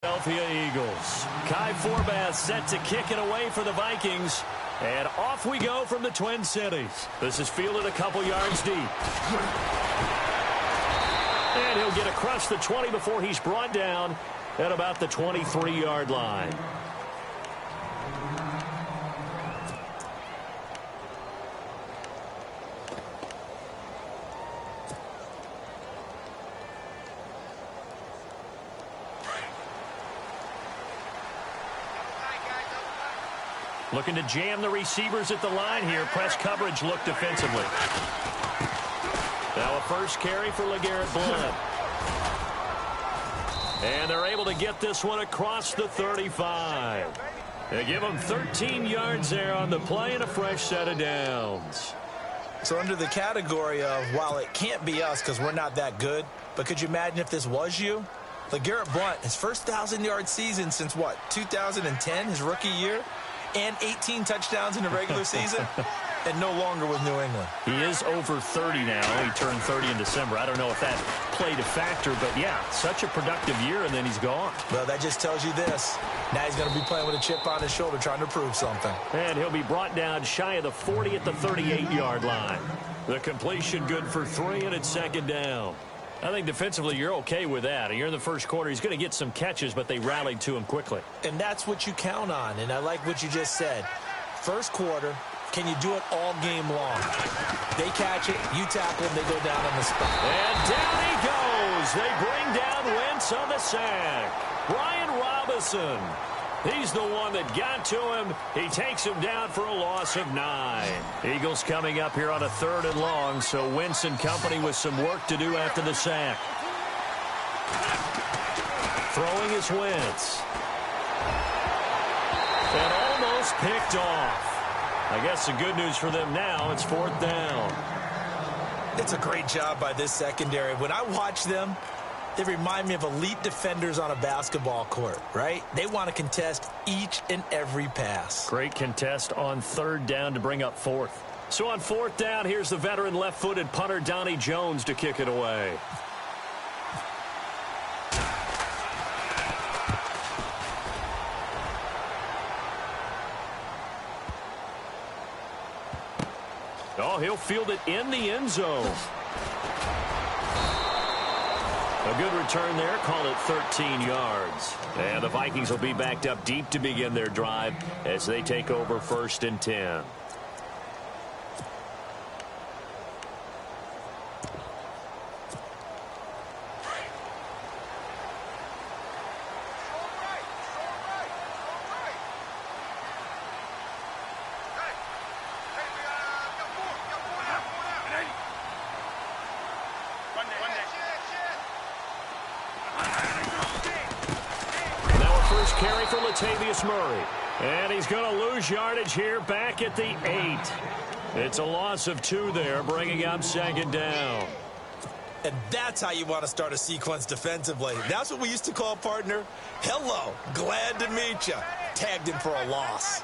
Philadelphia Eagles. Kai Forbath set to kick it away for the Vikings. And off we go from the Twin Cities. This is fielded a couple yards deep. And he'll get across the 20 before he's brought down at about the 23-yard line. Looking to jam the receivers at the line here. Press coverage look defensively. Now a first carry for LeGarrette Blount. And they're able to get this one across the 35. They give them 13 yards there on the play and a fresh set of downs. So under the category of, while it can't be us because we're not that good, but could you imagine if this was you? LeGarrette Blount, his first 1,000-yard season since, what, 2010, his rookie year? And 18 touchdowns in the regular season, and no longer with New England. He is over 30 now. He turned 30 in December. I don't know if that played a factor, but yeah, such a productive year, and then he's gone. Well, that just tells you this. Now he's going to be playing with a chip on his shoulder trying to prove something. And he'll be brought down shy of the 40 at the 38-yard line. The completion good for 3, and it's second down. I think defensively you're okay with that. You're in the first quarter. He's going to get some catches, but they rallied to him quickly. And that's what you count on, and I like what you just said. First quarter, can you do it all game long? They catch it, you tackle them, they go down on the spot. And down he goes. They bring down Wentz on the sack. Brian Robinson. He's the one that got to him. He takes him down for a loss of 9. Eagles coming up here on a 3rd and long, so Wentz and company with some work to do after the sack. Throwing is Wentz. And almost picked off. I guess the good news for them now, it's 4th down. It's a great job by this secondary. When I watch them, they remind me of elite defenders on a basketball court, right? They want to contest each and every pass. Great contest on 3rd down to bring up 4th. So on 4th down, here's the veteran left-footed punter Donnie Jones to kick it away. Oh, he'll field it in the end zone. A good return there, call it 13 yards. And the Vikings will be backed up deep to begin their drive as they take over 1st and 10. Carry for Latavius Murray. And he's going to lose yardage here back at the 8. It's a loss of 2 there, bringing up 2nd down. And that's how you want to start a sequence defensively. That's what we used to call, partner, hello, glad to meet you. Tagged him for a loss.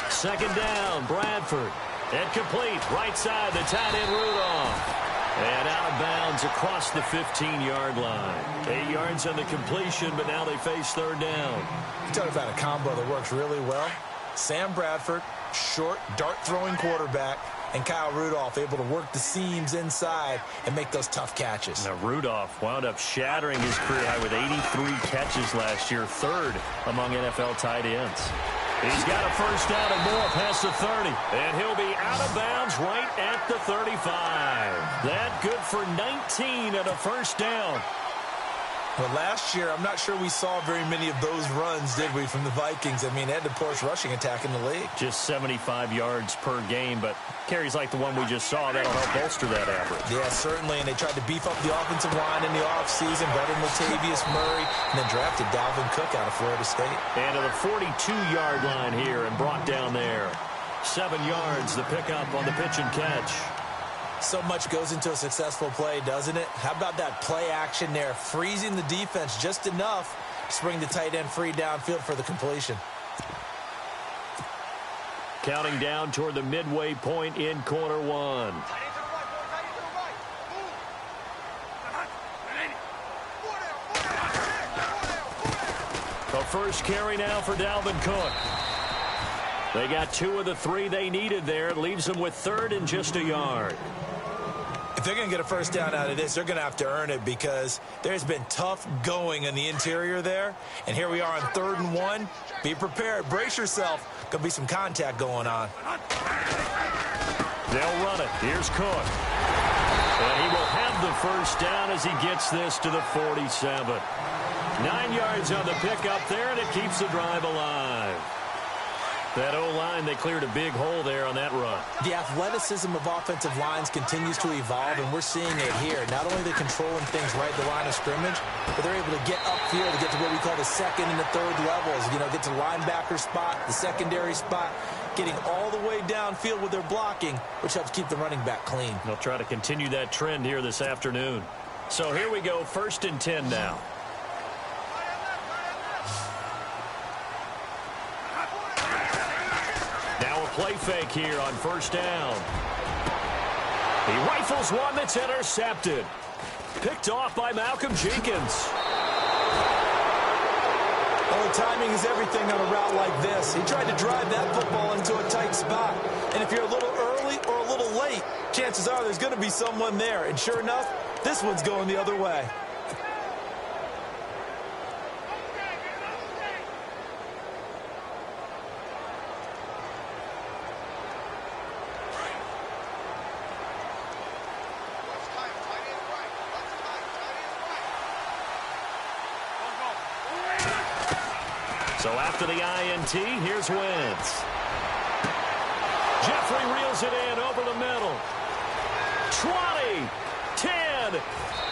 2nd down, Bradford. Incomplete, right side, the tight end Rudolph. And out of bounds across the 15-yard line. 8 yards on the completion, but now they face 3rd down. You talk about a combo that works really well. Sam Bradford, short, dart-throwing quarterback, and Kyle Rudolph able to work the seams inside and make those tough catches. Now, Rudolph wound up shattering his career high with 83 catches last year, 3rd among NFL tight ends. He's got a first down and more past the 30. And he'll be out of bounds right at the 35. That good for 19 and a first down. Well, last year, I'm not sure we saw very many of those runs, did we, from the Vikings? I mean, they had the poorest rushing attack in the league. Just 75 yards per game, but carries like the one we just saw, that'll help bolster that average. Yeah, certainly, and they tried to beef up the offensive line in the offseason, brought in Latavius Murray, and then drafted Dalvin Cook out of Florida State. And to the 42-yard line here and brought down there. 7 yards, the pickup on the pitch and catch. So much goes into a successful play, doesn't it? How about that play action there, freezing the defense just enough to bring the tight end free downfield for the completion. Counting down toward the midway point in quarter 1. A first carry now for Dalvin Cook. They got 2 of the 3 they needed there. It leaves them with 3rd and just a yard. If they're going to get a first down out of this, they're going to have to earn it because there's been tough going in the interior there. And here we are on 3rd and 1. Be prepared. Brace yourself. Going to be some contact going on. They'll run it. Here's Cook. And he will have the first down as he gets this to the 47. 9 yards on the pickup there, and it keeps the drive alive. That O-line, they cleared a big hole there on that run. The athleticism of offensive lines continues to evolve, and we're seeing it here. Not only are they controlling things right at the line of scrimmage, but they're able to get upfield to get to what we call the 2nd and the 3rd levels. You know, get to the linebacker spot, the secondary spot, getting all the way downfield with their blocking, which helps keep the running back clean. They'll try to continue that trend here this afternoon. So here we go, 1st and 10 now. Play fake here on 1st down. He rifles one that's intercepted. Picked off by Malcolm Jenkins. Oh, timing is everything on a route like this. He tried to drive that football into a tight spot. And if you're a little early or a little late, chances are there's going to be someone there. And sure enough, this one's going the other way. So after the INT, here's Wentz. Jeffrey reels it in over the middle. 20, 10,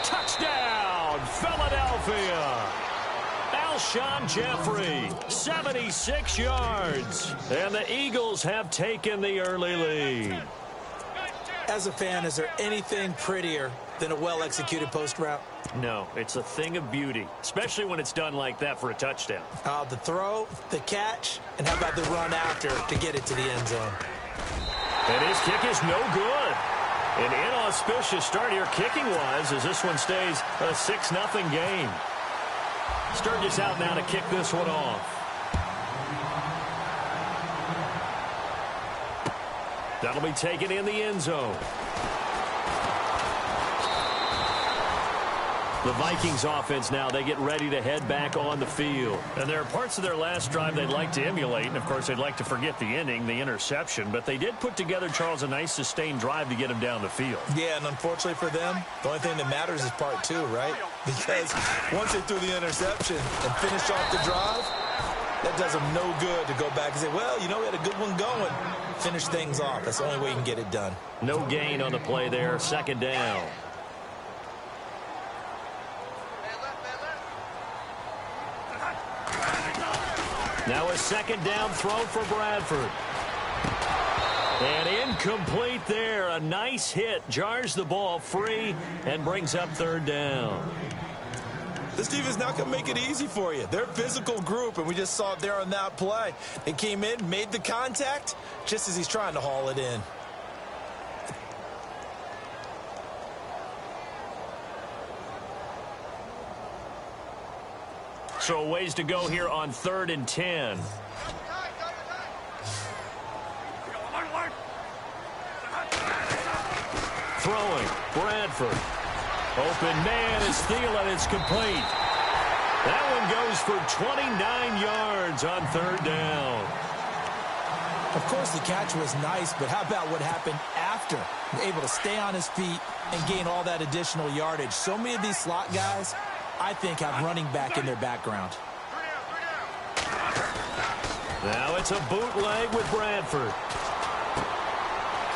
touchdown, Philadelphia. Alshon Jeffrey, 76 yards. And the Eagles have taken the early lead. As a fan, is there anything prettier than a well-executed post route? No, it's a thing of beauty, especially when it's done like that for a touchdown. The throw, the catch, and how about the run after to get it to the end zone? And his kick is no good. An inauspicious start here kicking-wise as this one stays a 6-0 game. Sturgis out now to kick this one off. That'll be taken in the end zone. The Vikings offense now, they get ready to head back on the field. And there are parts of their last drive they'd like to emulate. And, of course, they'd like to forget the ending, the interception. But they did put together, Charles, a nice sustained drive to get him down the field. Yeah, and unfortunately for them, the only thing that matters is part 2, right? Because once they threw the interception and finished off the drive, that does them no good to go back and say, well, you know, we had a good one going. Finish things off. That's the only way you can get it done. No gain on the play there. 2nd down. Now a 2nd down throw for Bradford. And incomplete there. A nice hit. Jars the ball free and brings up 3rd down. This defense is not going to make it easy for you. They're a physical group, and we just saw it there on that play. They came in, made the contact, just as he's trying to haul it in. So a ways to go here on 3rd and 10. Throwing, Bradford. Open man is Thielen. It's complete. That one goes for 29 yards on 3rd down. Of course, the catch was nice, but how about what happened after? Able to stay on his feet and gain all that additional yardage. So many of these slot guys, I think, have running back in their background. Now it's a bootleg with Bradford.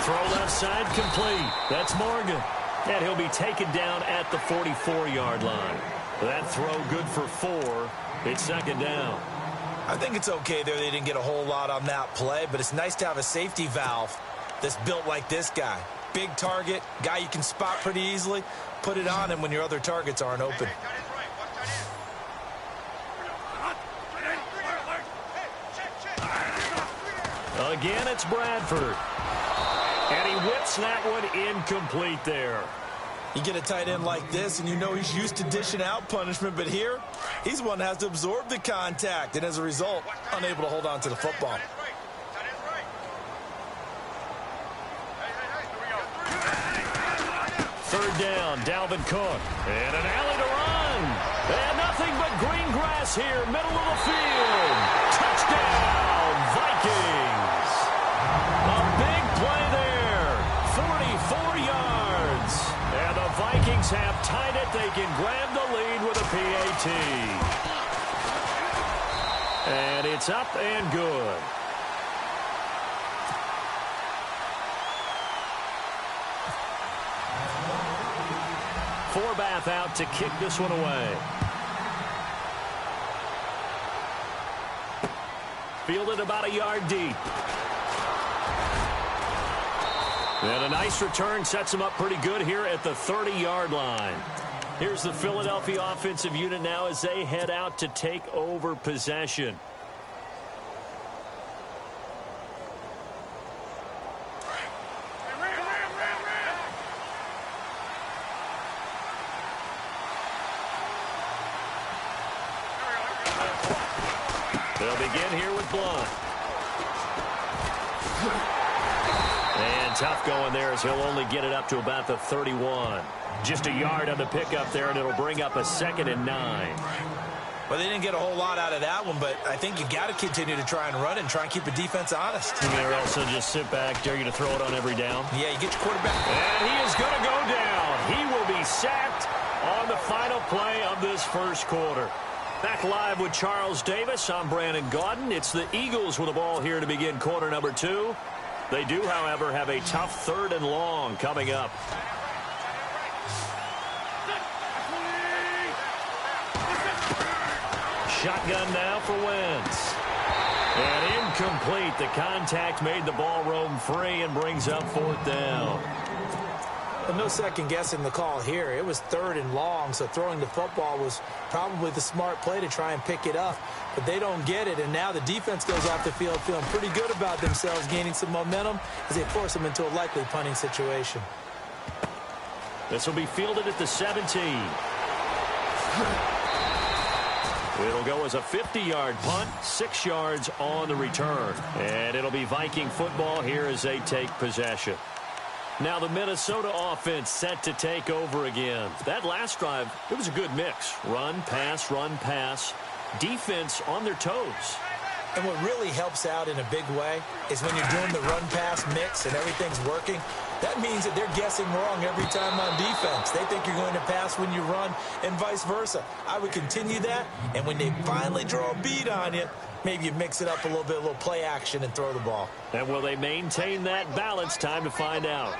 Throw left side complete. That's Morgan. And he'll be taken down at the 44-yard line. That throw good for 4. It's 2nd down. I think it's okay there. They didn't get a whole lot on that play, but it's nice to have a safety valve that's built like this guy. Big target, guy you can spot pretty easily. Put it on him when your other targets aren't open. Again, it's Bradford. And he whips that one incomplete there. You get a tight end like this, and you know he's used to dishing out punishment, but here, he's one that has to absorb the contact, and as a result, unable to hold on to the football. Third down, Dalvin Cook. And an alley to run. And nothing but green grass here, middle of the field. Touchdown, Vikings. A big play there, 44 yards. And the Vikings have tied it. They can grab the lead with a PAT. And it's up and good. Forbath out to kick this one away. Fielded about a yard deep. And a nice return sets him up pretty good here at the 30-yard line. Here's the Philadelphia offensive unit now as they head out to take over possession. They'll begin here with Blunt. And tough going there as he'll only get it up to about the 31. Just a yard on the pickup there, and it'll bring up a 2nd and 9. Well, they didn't get a whole lot out of that one, but I think you got to continue to try and run and try and keep the defense honest. You may also just sit back, dare you to throw it on every down. Yeah, you get your quarterback. And he is going to go down. He will be sacked on the final play of this first quarter. Back live with Charles Davis. I'm Brandon Gaudin. It's the Eagles with the ball here to begin quarter number 2. They do, however, have a tough 3rd and long coming up. Shotgun now for Wentz. And incomplete. The contact made the ball roam free and brings up 4th down. Well, no second guessing the call here. It was 3rd and long, so throwing the football was probably the smart play to try and pick it up. But they don't get it, and now the defense goes off the field feeling pretty good about themselves, gaining some momentum as they force them into a likely punting situation. This will be fielded at the 17. It'll go as a 50-yard punt, 6 yards on the return. And it'll be Viking football here as they take possession. Now the Minnesota offense set to take over again. That last drive, it was a good mix. Run, pass, defense on their toes. And what really helps out in a big way is when you're doing the run-pass mix and everything's working, that means that they're guessing wrong every time on defense. They think you're going to pass when you run and vice versa. I would continue that, and when they finally draw a bead on you, maybe you mix it up a little bit, a little play action, and throw the ball. And will they maintain that balance? Time to find out.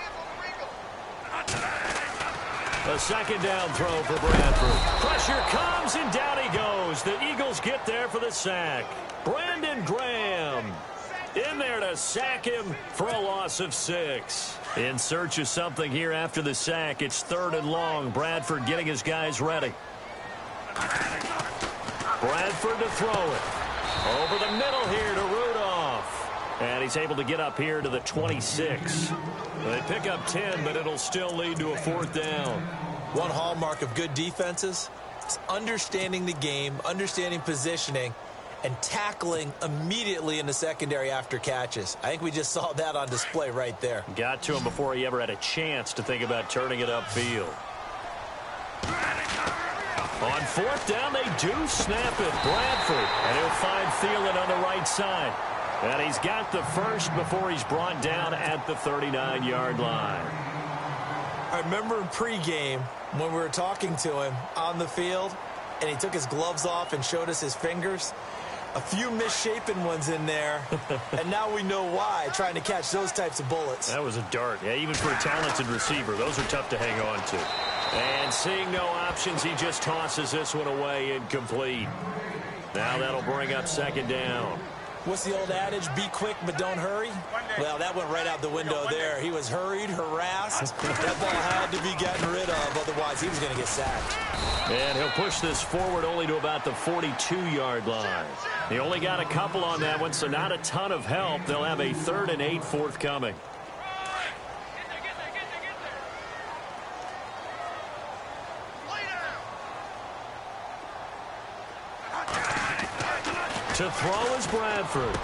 A 2nd down throw for Bradford. Pressure comes, and down he goes. The Eagles get there for the sack. Brandon Graham in there to sack him for a loss of 6. In search of something here after the sack. It's 3rd and long. Bradford getting his guys ready. Bradford to throw it. Over the middle here to Rudolph. And he's able to get up here to the 26. They pick up 10, but it'll still lead to a 4th down. One hallmark of good defenses is understanding the game, understanding positioning, and tackling immediately in the secondary after catches. I think we just saw that on display right there. Got to him before he ever had a chance to think about turning it upfield. On 4th down, they do snap it. Bradford, and he'll find Thielen on the right side. And he's got the first before he's brought down at the 39-yard line. I remember in pregame when we were talking to him on the field, and he took his gloves off and showed us his fingers. A few misshapen ones in there, and now we know why, trying to catch those types of bullets. That was a dart. Yeah, even for a talented receiver, those are tough to hang on to. And seeing no options, he just tosses this one away incomplete. Now that'll bring up 2nd down. What's the old adage? Be quick, but don't hurry? Well, that went right out the window there. He was hurried, harassed. That ball had to be gotten rid of, otherwise he was going to get sacked. And he'll push this forward only to about the 42-yard line. He only got a couple on that one, so not a ton of help. They'll have a 3rd and 8 forthcoming. To throw is Bradford.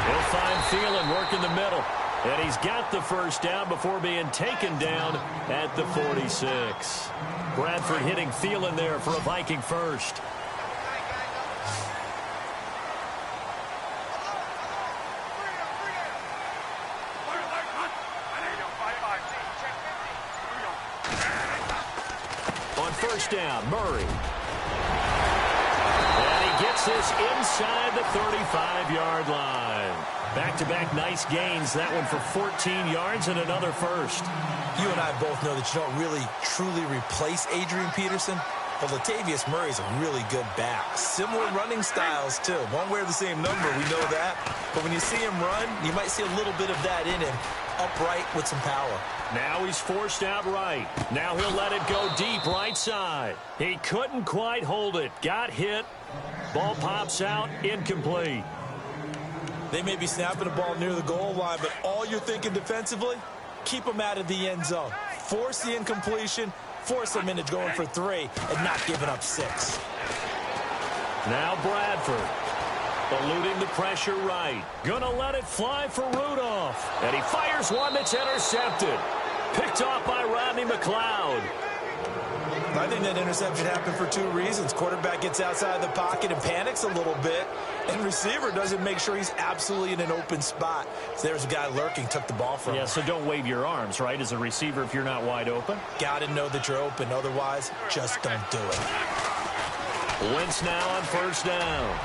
He'll find Thielen working the middle. And he's got the first down before being taken down at the 46. Bradford hitting Thielen there for a Viking first. On first down, Murray. And he gets this inside the 35-yard line. Back-to-back nice gains. That one for 14 yards and another first. You and I both know that you don't really truly replace Adrian Peterson, but Latavius Murray's a really good back. Similar running styles, too. Won't wear the same number, we know that. But when you see him run, you might see a little bit of that in him, upright with some power. Now he's forced out right. Now he'll let it go deep right side. He couldn't quite hold it. Got hit. Ball pops out, incomplete. They may be snapping the ball near the goal line, but all you're thinking defensively, keep them out of the end zone. Force the incompletion, force them into going for 3, and not giving up 6. Now Bradford, eluding the pressure right. Gonna let it fly for Rudolph. And he fires one that's intercepted. Picked off by Rodney McLeod. I think that interception happened for 2 reasons. Quarterback gets outside the pocket and panics a little bit, and receiver doesn't make sure he's absolutely in an open spot. So there's a guy lurking, took the ball from him. Yeah, so don't wave your arms, right, as a receiver if you're not wide open. Got to know that you're open. Otherwise, just don't do it. Wentz now on first down.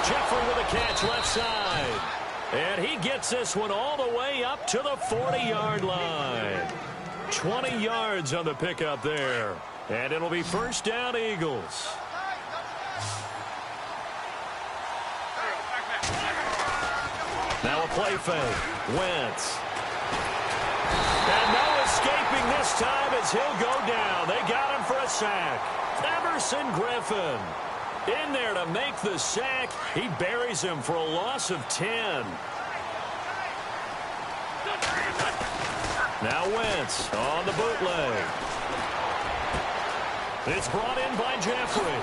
Jeffrey with a catch left side. And he gets this one all the way up to the 40-yard line. 20 yards on the pickup there. And it'll be first down, Eagles. Now a play fake. Wentz. And no escaping this time as he'll go down. They got him for a sack. Everson Griffin in there to make the sack. He buries him for a loss of 10. Now Wentz on the bootleg. It's brought in by Jeffrey.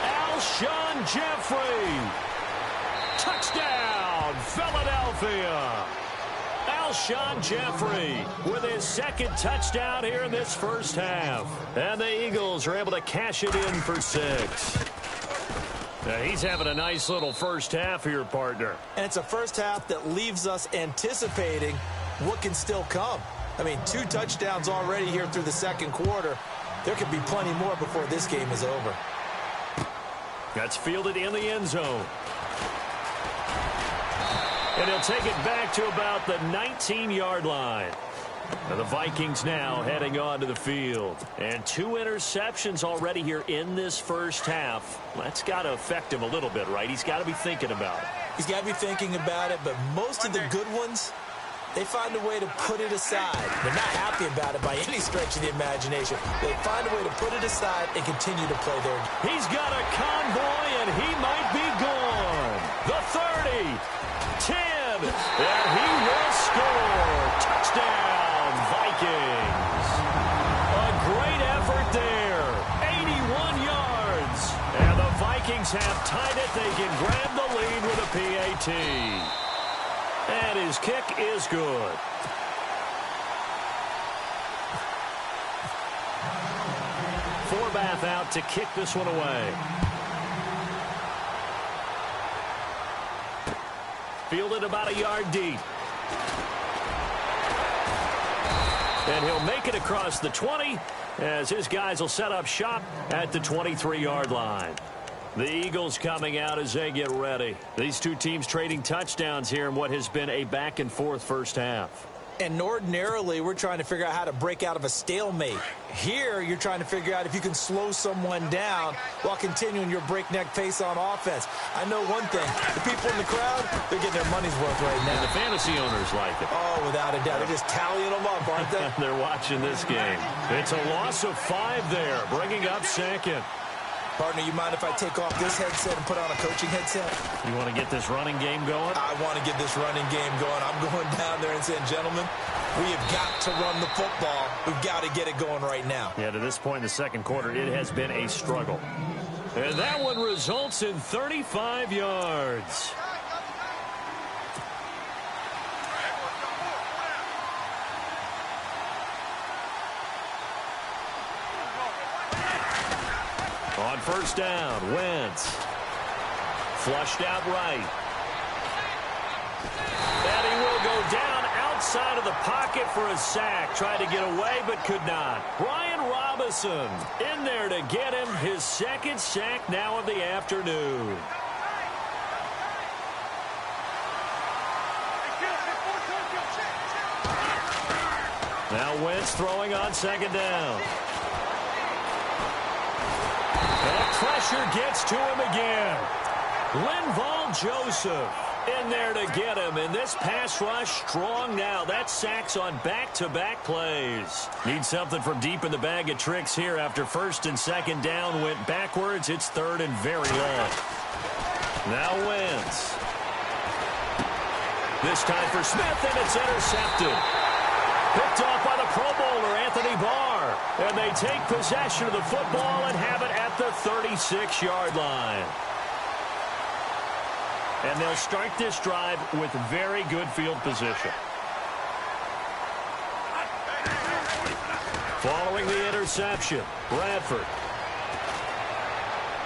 Alshon Jeffrey. Touchdown, Philadelphia. Alshon Jeffrey with his second touchdown here in this first half. And the Eagles are able to cash it in for 6. Now he's having a nice little first half here, partner. And it's a first half that leaves us anticipating what can still come. I mean, 2 touchdowns already here through the second quarter. There could be plenty more before this game is over. That's fielded in the end zone. And he'll take it back to about the 19-yard line. Now the Vikings now heading onto the field. And 2 interceptions already here in this first half. That's got to affect him a little bit, right? He's got to be thinking about it. He's got to be thinking about it, but most of the good ones, they find a way to put it aside. They're not happy about it by any stretch of the imagination. They find a way to put it aside and continue to play their game. He's got a convoy, and he might be gone. The 30, 10, and he will score. Touchdown, Vikings. A great effort there. 81 yards. And the Vikings have tied it. They can grab the lead with a PAT. And his kick is good. Forbath out to kick this one away. Fielded about a yard deep. And he'll make it across the 20 as his guys will set up shop at the 23-yard line. The Eagles coming out as they get ready. These 2 teams trading touchdowns here in what has been a back-and-forth first half. And ordinarily, we're trying to figure out how to break out of a stalemate. Here, you're trying to figure out if you can slow someone down while continuing your breakneck pace on offense. I know one thing. The people in the crowd, they're getting their money's worth right now. And the fantasy owners like it. Oh, without a doubt. They're just tallying them up, aren't they? They're watching this game. It's a loss of 5 there, bringing up second. Partner, you mind if I take off this headset and put on a coaching headset? You want to get this running game going? I want to get this running game going. I'm going down there and saying, gentlemen, we have got to run the football. We've got to get it going right now. Yeah, to this point in the second quarter, it has been a struggle. And that one results in 35 yards. On first down, Wentz. Flushed out right. And he will go down outside of the pocket for a sack. Tried to get away, but could not. Brian Robinson in there to get him his second sack now of the afternoon. Now Wentz throwing on second down. And pressure gets to him again. Linval Joseph in there to get him. And this pass rush strong now. That's sacks on back-to-back plays. Need something from deep in the bag of tricks here after first and second down went backwards. It's third and very long. Now Wentz. This time for Smith, and it's intercepted. Picked off by the Pro Bowler, Anthony Barr. And they take possession of the football and have it at the 36-yard line. And they'll start this drive with very good field position. Following the interception, Bradford.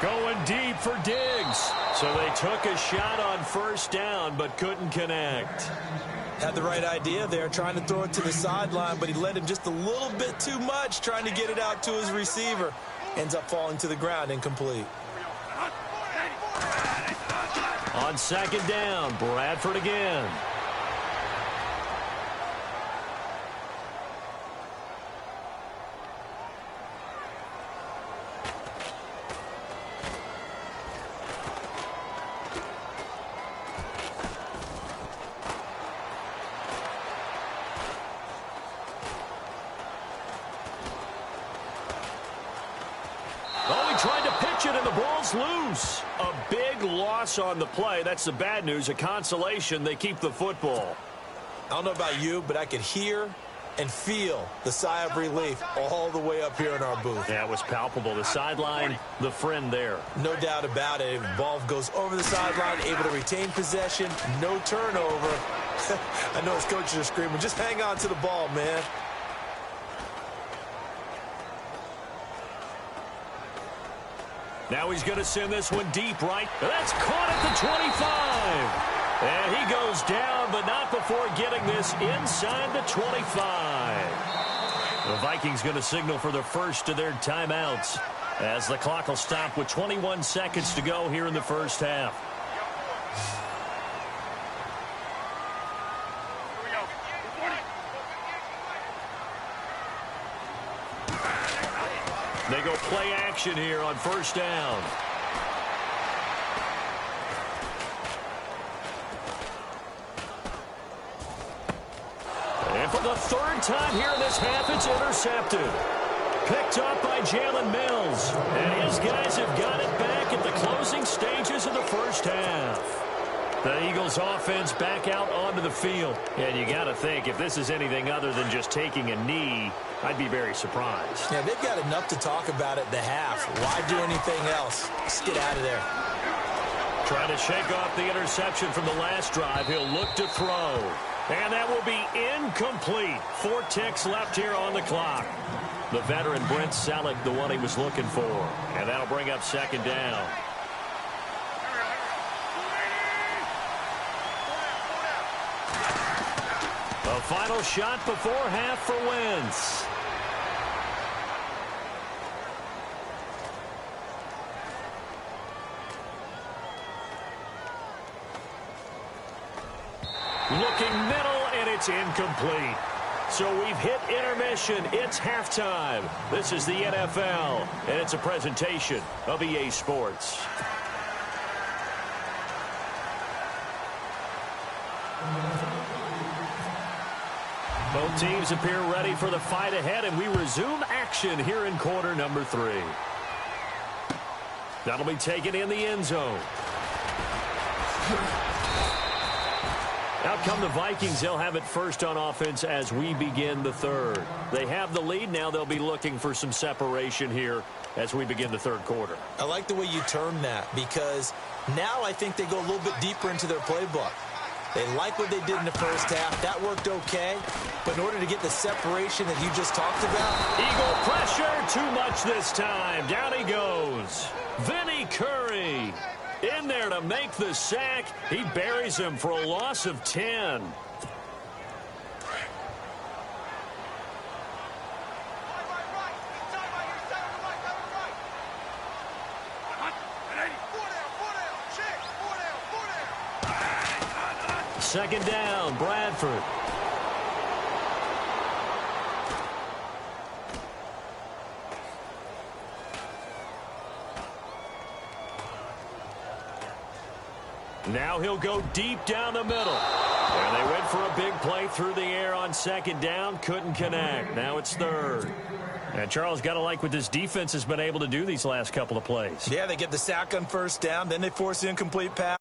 Going deep for Diggs. So they took a shot on first down, but couldn't connect. Had the right idea there, trying to throw it to the sideline, but he led him just a little bit too much, trying to get it out to his receiver. Ends up falling to the ground, incomplete. On second down, Bradford again. Tried to pitch it, and the ball's loose. A big loss on the play. That's the bad news. A consolation, they keep the football. I don't know about you, but I could hear and feel the sigh of relief all the way up here in our booth. Yeah, it was palpable. The sideline, the friend there. No doubt about it. The ball goes over the sideline, able to retain possession, no turnover. I know his coaches are screaming, just hang on to the ball, man. Now he's going to send this one deep right. That's caught at the 25. And he goes down, but not before getting this inside the 25. The Vikings going to signal for the first of their timeouts as the clock will stop with 21 seconds to go here in the first half. They go play action here on first down. And for the third time here in this half, it's intercepted. Picked up by Jalen Mills. And his guys have got it back at the closing stages of the first half. The Eagles offense back out onto the field. And you got to think, if this is anything other than just taking a knee, I'd be very surprised. Yeah, they've got enough to talk about at the half. Why do anything else? Just get out of there. Trying to shake off the interception from the last drive. He'll look to throw. And that will be incomplete. 4 ticks left here on the clock. The veteran Brent Selleck, the one he was looking for. And that'll bring up second down. A final shot before half for Wentz. Looking middle, and it's incomplete. So we've hit intermission. It's halftime. This is the NFL, and it's a presentation of EA Sports. Both teams appear ready for the fight ahead, and we resume action here in quarter number 3. That'll be taken in the end zone. Out come the Vikings. They'll have it first on offense as we begin the third. They have the lead. Now they'll be looking for some separation here as we begin the third quarter. I like the way you term that, because now I think they go a little bit deeper into their playbook. They like what they did in the first half. That worked okay. But in order to get the separation that you just talked about... Eagle pressure, too much this time. Down he goes. Vinny Curry in there to make the sack. He buries him for a loss of 10. Second down, Bradford. Now he'll go deep down the middle. And they went for a big play through the air on second down. Couldn't connect. Now it's third. And Charles, got to like what this defense has been able to do these last couple of plays. Yeah, they get the sack on first down. Then they force the incomplete pass.